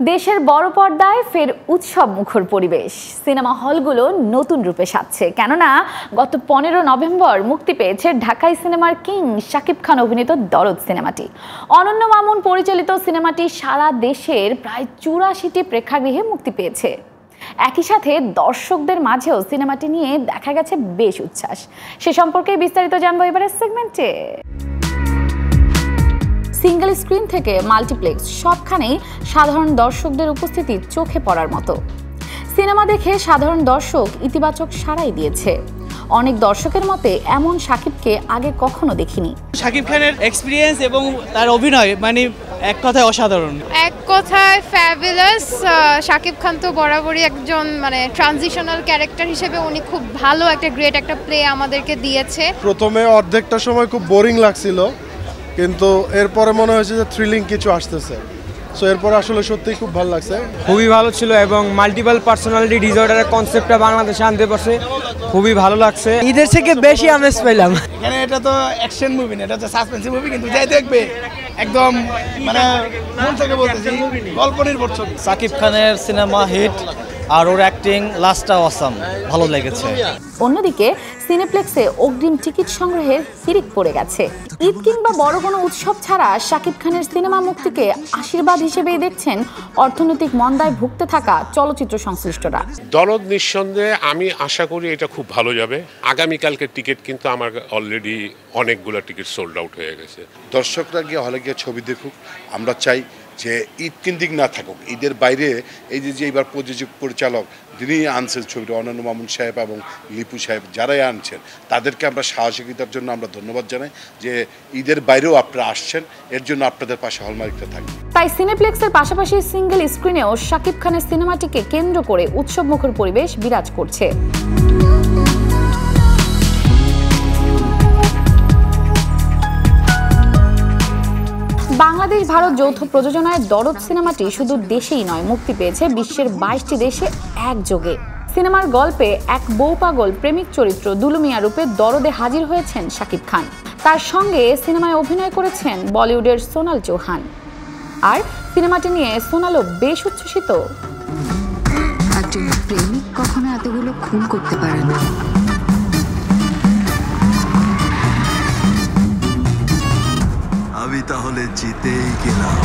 দেশের বড় পর্দায় ফের উৎসব মুখর পরিবেশ। সিনেমা হলগুলো নতুন রূপে সাজছে, কেননা গত 15 নভেম্বর মুক্তি পেয়েছে ঢাকাই সিনেমার কিং শাকিব খান অভিনীত দরদ সিনেমাটি। অনন্য মামুন পরিচালিত সিনেমাটি সারা দেশের প্রায় 84টি প্রেক্ষাগৃহে মুক্তি পেয়েছে। একই সাথে দর্শকদের মাঝেও সিনেমাটি নিয়ে দেখা গেছে বেশ উচ্ছ্বাস। সে সম্পর্কে বিস্তারিত জানবো এবারের সেগমেন্টে। সিঙ্গেল স্ক্রিন থেকে মাল্টিপ্লেক্স সবখানেই সাধারণ দর্শকদের উপস্থিতি চোখে পড়ার মতো। সিনেমা দেখে সাধারণ দর্শক ইতিবাচক সাড়াই দিয়েছে। অনেক দর্শকের মতে এমন শাকিবকে আগে কখনো দেখিনি। শাকিব খানের এক্সপিরিয়েন্স এবং তার অভিনয় মানে এক কথায় অসাধারণ, এক কথায় ফ্যাবুলাস। শাকিব খান তো বরাবরই একজন মানে ট্রানজিশনাল ক্যারেক্টার হিসেবে উনি খুব ভালো একটা গ্রেট একটা প্লে আমাদেরকে দিয়েছে। প্রথমে অর্ধেকটা সময় খুব বোরিং লাগছিল, কিন্তু এরপরে মনে হয়েছে যে থ্রিলিং কিছু আসতেছে। সো এরপর আসলে সত্যিই খুব ভালো লাগছে, খুবই ভালো ছিল এবং মাল্টিপল পার্সোনালিটি ডিসঅর্ডারের কনসেপ্টটা বাংলাদেশে আনতে পারছে, খুবই ভালো লাগছে। ঈদের থেকে বেশি আমেজ পেলাম। এখানে এটা তো অ্যাকশন মুভি না, এটা হচ্ছে সাসপেন্স মুভি, কিন্তু যাই দেখবে একদম মানে মন থেকে বলতেছি গল্প নির্ভর ছবি। শাকিব খানের সিনেমা হিট আর ওর অ্যাক্টিং লাস্টটা অসাম, ভালো লেগেছে। অন্যদিকে সিনেপ্লেক্সে অগ্রিম টিকিট সংগ্রহের হিড়িক পড়ে গেছে। ঈদ কিংবা বড় কোনো উৎসব ছাড়া শাকিব খানের সিনেমা মুক্তিকে আশীর্বাদ হিসেবেই দেখছেন অর্থনৈতিক মন্দায় ভুগতে থাকা চলচ্চিত্র সংশ্লিষ্টরা। দরদ নিঃসন্দেহে আমি আশা করি এটা খুব ভালো যাবে। আগামীকালকের টিকিট কিন্তু আমার অলরেডি অনেকগুলো টিকিট সোল্ড আউট হয়ে গেছে। দর্শকরা গিয়ে হলে গিয়ে ছবি দেখুক। আমরা চাই যে ঈদ কেন্দ্রিক না থাকুক, ঈদের বাইরে এই যে এবার প্রযোজক পরিচালক যিনি আনছেন ছবিটা, অনন্য মামুন সাহেব এবং লিপু সাহেব যারাই আনছেন, তাদেরকে আমরা সাহসিকতার জন্য আমরা ধন্যবাদ জানাই যে ঈদের বাইরেও আপনারা আসছেন, এর জন্য আপনাদের পাশে হলমার্কটা থাকবে। তাই সিনেপ্লেক্সের পাশাপাশি সিঙ্গেল স্ক্রিনেও শাকিব খানের সিনেমাটিকে কেন্দ্র করে উৎসবমুখর পরিবেশ বিরাজ করছে। বাংলাদেশ ভারত যৌথ প্রযোজনায় দরদ সিনেমাটি শুধু দেশেই নয়, মুক্তি পেয়েছে বিশ্বের 22টি দেশে একযোগে। সিনেমার গল্পে এক বউ পাগল প্রেমিক চরিত্র দুলু মিয়া রূপে দরদে হাজির হয়েছেন শাকিব খান। তার সঙ্গে সিনেমায় অভিনয় করেছেন বলিউডের সোনাল চৌহান। আর সিনেমাটি নিয়ে সোনালও বেশ উচ্ছ্বসিত। একজন প্রেমিক কখনো এতগুলো খুন করতে পারে না। আমি তাহলে জিতেই গেলাম।